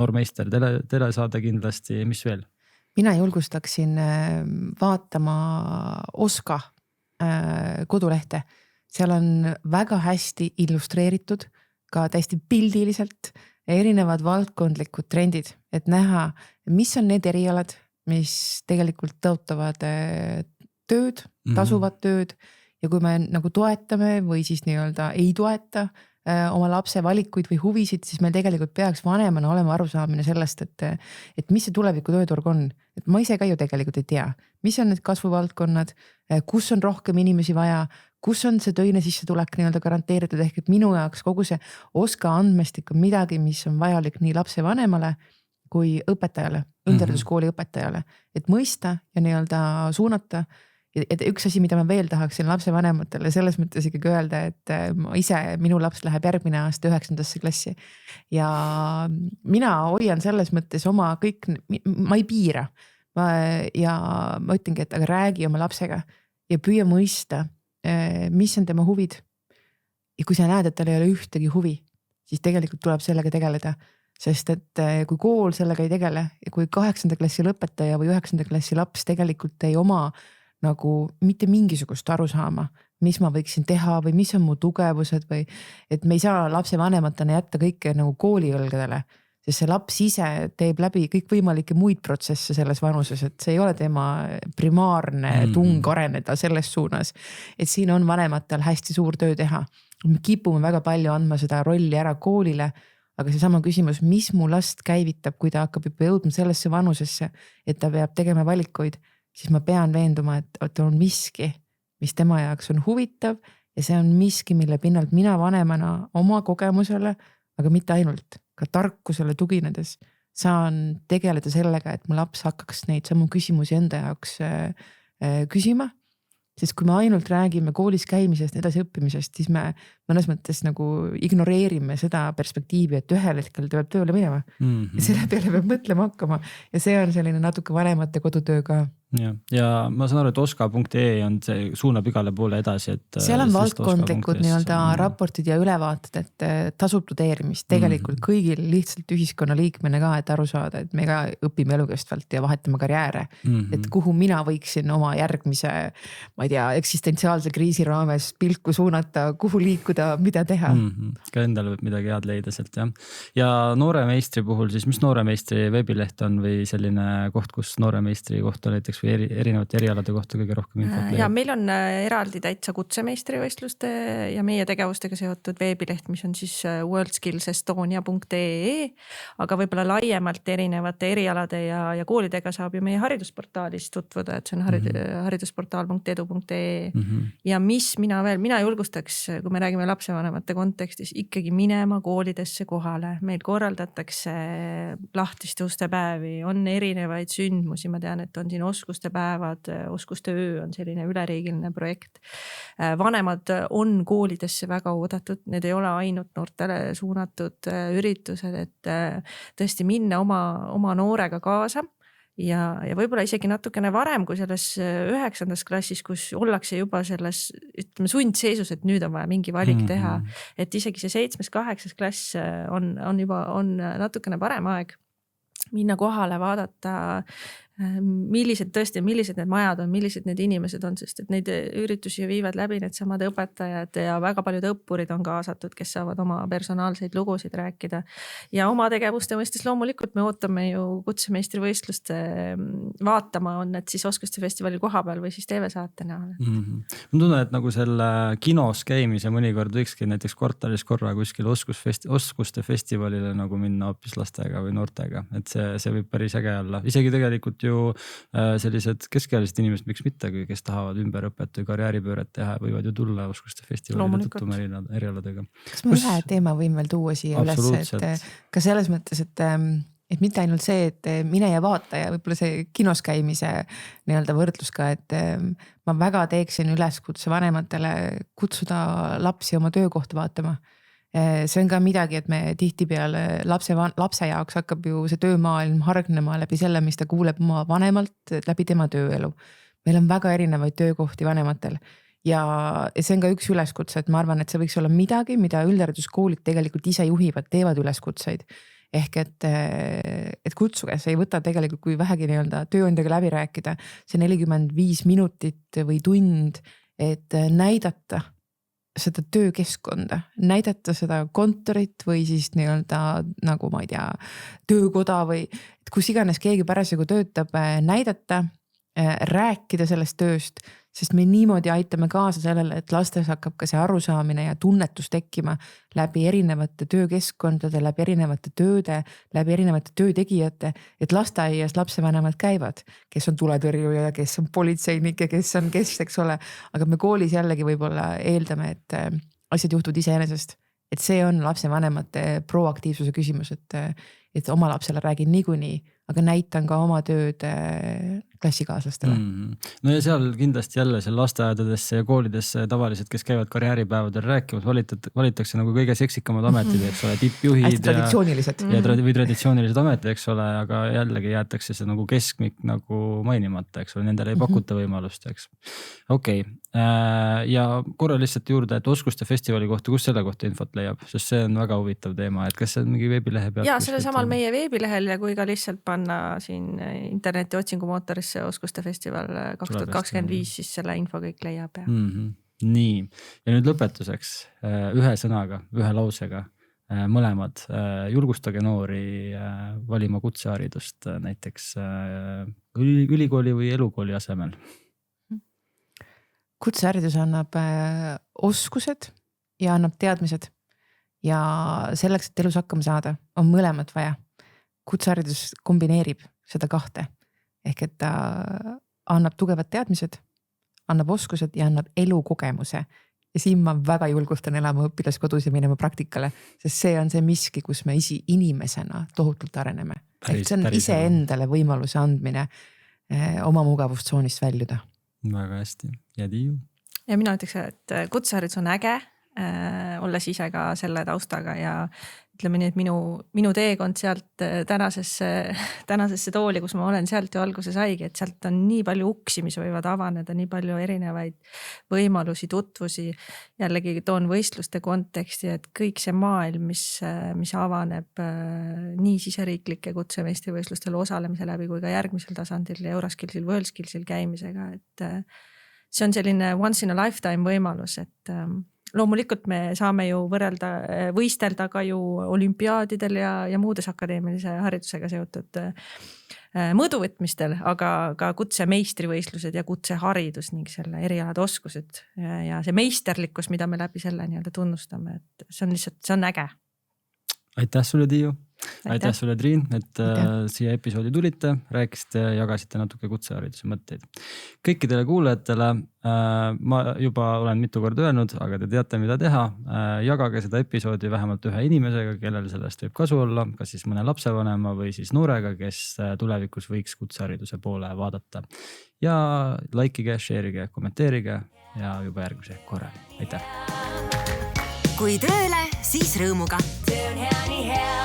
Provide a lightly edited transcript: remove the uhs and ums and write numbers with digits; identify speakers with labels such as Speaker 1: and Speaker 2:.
Speaker 1: Noormeister, telesaade kindlasti, mis veel?
Speaker 2: Mina julgustaksin vaatama Oska kodulehte. Seal on väga hästi illustreeritud, ka täiesti pildiliselt erinevad valdkondlikud trendid, et näha, mis on need erialad, mis tegelikult tõotavad tööd, tasuvad tööd ja kui me nagu toetame või siis nii-öelda ei toeta oma lapse valikuid või huvisid, siis meil tegelikult peaks vanemana olema arusaamine sellest, et mis see tuleviku tööturg on. Et ma ise ka ju tegelikult ei tea, mis on need kasvuvaldkonnad, kus on rohkem inimesi vaja, kus on see töine sissetulek nii-öelda garanteeritud, ehk et minu jaoks kogu see Oska andmestik on midagi, mis on vajalik nii lapse vanemale kui õpetajale, üldhariduskooli õpetajale, et mõista ja nii-öelda suunata. Et üks asi, mida ma veel tahaksin lapse vanematele selles mõttes ikkagi öelda, et ma ise, minu laps läheb järgmine aasta 9. klassi ja mina hoian selles mõttes oma kõik, ma ei piira ja ma ütlengi, et aga räägi oma lapsega ja püüa mõista, mis on tema huvid. Ja kui sa näed, et tal ei ole ühtegi huvi, siis tegelikult tuleb sellega tegeleda, sest et kui kool sellega ei tegele ja kui 8. klassi lõpetaja või 9. klassi laps tegelikult ei oma nagu mitte mingisugust aru saama, mis ma võiksin teha või mis on mu tugevused või et me ei saa lapse vanematena jätta kõike nagu kooli õlgadele, sest see laps ise teeb läbi kõik võimalikke muid protsesse selles vanuses, et see ei ole tema primaarne tung areneda selles suunas, et siin on vanematel hästi suur töö teha. Me kipume väga palju andma seda rolli ära koolile, aga see sama küsimus, mis mu last käivitab, kui ta hakkab juba jõudma sellesse vanusesse, et ta peab tegema valikuid, siis ma pean veenduma, et on miski, mis tema jaoks on huvitav ja see on miski, mille pinnalt mina vanemana oma kogemusele, aga mitte ainult, ka tarkusele tuginedes saan tegeleda sellega, et mu laps hakkaks neid samu küsimusi enda jaoks küsima. Sest kui me ainult räägime koolis käimisest, edasi õppimisest, siis me mõnes mõttes nagu ignoreerime seda perspektiivi, et ühel hetkel tuleb tööle minema. Ja selle peale peab mõtlema hakkama ja see on selline natuke vanemate kodutöö ka.
Speaker 1: Ja ma saan aru, et oska.ee on see suunab igale poole edasi. Et
Speaker 2: seal on valdkondlikud nii-öelda raportid ja ülevaated, et tasub tudeerimist tegelikult kõigil lihtsalt ühiskonna liikmena ka, et aru saada, et me ka õpime elukestvalt ja vahetame karjääre, et kuhu mina võiksin oma järgmise, ma ei tea, eksistentsiaalse kriisi raames pilku suunata, kuhu liikuda, mida teha.
Speaker 1: Ka endal võib midagi head leida sealt, jah. Ja Nooremeistri puhul siis, mis Nooremeistri veebileht on või selline koht, kus Nooremeistri kohta näiteks või erinevate erialade kohta kõige rohkem infot leiab?
Speaker 3: Ja meil on eraldi täitsa kutsemeistrivõistluste ja meie tegevustega seotud veebileht, mis on siis worldskillsestonia.ee, aga võib-olla laiemalt erinevate erialade ja koolidega saab ju meie haridusportaalis tutvuda, et see on haridusportaal.edu.ee ja mis mina julgustaks, kui me räägime lapsevanemate kontekstis, ikkagi minema koolidesse kohale. Meil korraldatakse lahtiste uste päevi, on erinevaid sündmusi, ma tean, et on siin oskuste päevad, oskuste öö on selline üleriigiline projekt. Vanemad on koolidesse väga oodatud, need ei ole ainult noortele suunatud üritused, et tõesti minna oma noorega kaasa ja võib-olla isegi natukene varem kui selles 9. klassis, kus ollakse juba selles sundseisus, et nüüd on vaja mingi valik teha, et isegi see 7.-8. klass on natukene parem aeg minna kohale, vaadata, millised need majad on, millised need inimesed on, sest et neid üritusi viivad läbi need samad õpetajad ja väga paljud õppurid on kaasatud, kes saavad oma personaalseid lugusid rääkida. Ja oma tegevuste mõistes loomulikult me ootame ju kutsemeistrivõistluste vaatama, on need siis Oskuste festivali koha peal või siis TV-saate näol.
Speaker 1: Ma tunnen, et nagu selle kinos käimise mõnikord võikski näiteks kvartalis korra kuskil Oskuste festivalile nagu minna hoopis lastega või noortega, et see võib päris äge olla. Isegi tegelikult ju sellised keskealised inimesed, miks mitte, kes tahavad ümberõpet või karjääripööret teha, võivad ju tulla Oskuste festivalile tuttuma erialadega.
Speaker 2: Kas ma ühe teema võin veel tuua siia üles, et ka selles mõttes, et mitte ainult see, et mine ja vaata ja võib-olla see kinos käimise nii-öelda võrdlus ka, et ma väga teeksin üleskutse vanematele kutsuda lapsi oma töökohta vaatama. See on ka midagi, et me tihtipeale lapse jaoks hakkab ju see töömaailm hargnema läbi selle, mis ta kuuleb oma vanemalt läbi tema tööelu. Meil on väga erinevaid töökohti vanematel ja see on ka üks üleskutse, et ma arvan, et see võiks olla midagi, mida üldhariduskoolid tegelikult ise juhivad, teevad üleskutseid. ehk et kutsuge, see ei võta tegelikult, kui vähegi nii-öelda tööandjaga läbi rääkida, see 45 minutit või tund, et näidata seda töökeskkonda, näidata seda kontorit või siis nii-öelda nagu ma ei tea, töökoda või kus iganes keegi parasjagu töötab, näidata, rääkida sellest tööst, sest me niimoodi aitame kaasa sellele, et lastes hakkab ka see arusaamine ja tunnetus tekkima läbi erinevate töökeskkondade, läbi erinevate tööde, läbi erinevate töötegijate, et lasteaias lapsevanemad käivad, kes on tuletõrjuja, kes on politseinik ja kes, eks ole, aga me koolis jällegi võib-olla eeldame, et asjad juhtuvad iseenesest, et see on lapsevanemate proaktiivsuse küsimus, et oma lapsele räägin niikuinii, aga näitan ka oma tööd klassikaaslastele.
Speaker 1: No ja seal kindlasti jälle seal lasteaedadesse ja koolidesse tavaliselt, kes käivad karjääripäevadel rääkimas, valitakse nagu kõige seksikamad ametid, eks ole, tippjuhid
Speaker 2: hästi traditsioonilised.
Speaker 1: või traditsioonilised ametid, eks ole, aga jällegi jäetakse see nagu keskmik nagu mainimata, eks ole, nendele ei pakuta võimalust, eks. Okei. Ja korra lihtsalt juurde, et oskuste festivali kohta, kus selle kohta infot leiab, sest see on väga huvitav teema, et kas see on mingi veebilehe pealt?
Speaker 3: Ja selle samal meie veebilehel ja kui ka lihtsalt panna siin interneti otsingumootorisse oskuste festival 2025, siis selle info kõik leiab.
Speaker 1: Nii, ja nüüd lõpetuseks ühe sõnaga, ühe lausega mõlemad julgustage noori valima kutseharidust näiteks ülikooli või elukooli asemel.
Speaker 2: Kutseharidus annab oskused ja annab teadmised ja selleks, et elus hakkama saada, on mõlemat vaja. Kutseharidus kombineerib seda kahte ehk et ta annab tugevad teadmised, annab oskused ja annab elukogemuse. Ja siin ma väga julgustan elama õpilaskodus ja minema praktikale, sest see on see miski, kus me inimesena tohutult areneme. See on ise endale võimaluse andmine oma mugavustsoonist väljuda.
Speaker 1: Väga hästi. Ja Tiiu?
Speaker 3: Ja mina ütleks, et kutseharidus on äge, olles ise ka selle taustaga ja ütleme nii, et minu teekond sealt tänasesse tooli, kus ma olen sealt ju alguses haigi, et sealt on nii palju uksi, mis võivad avaneda, nii palju erinevaid võimalusi, tutvusi. Jällegi toon võistluste konteksti, et kõik see maailm, mis avaneb nii siseriiklike kutsemeistrivõistlustel osalemise läbi kui ka järgmisel tasandil Euroskillsil, WorldSkillsil käimisega, et see on selline once in a lifetime võimalus, et loomulikult me saame ju võistelda ka ju olümpiaadidel ja muudes akadeemilise haridusega seotud mõõduvõtmistel, aga ka kutsemeistrivõistlused ja kutseharidus ning selle erialade oskused ja see meisterlikkus, mida me läbi selle nii-öelda tunnustame, et see on äge.
Speaker 1: Aitäh sulle, Tiiu. Aitäh sulle, Triin, et siia episoodi tulite, rääkisite, jagasite natuke kutsehariduse mõtteid. Kõikidele kuulajatele ma juba olen mitu korda öelnud, aga te teate, mida teha. Jagage seda episoodi vähemalt ühe inimesega, kellel sellest võib kasu olla, kas siis mõne lapsevanema või siis noorega, kes tulevikus võiks kutsehariduse poole vaadata. Ja likeige, share'ige, kommenteerige ja juba järgmise korra. Aitäh!
Speaker 4: Kui tööle, siis rõõmuga.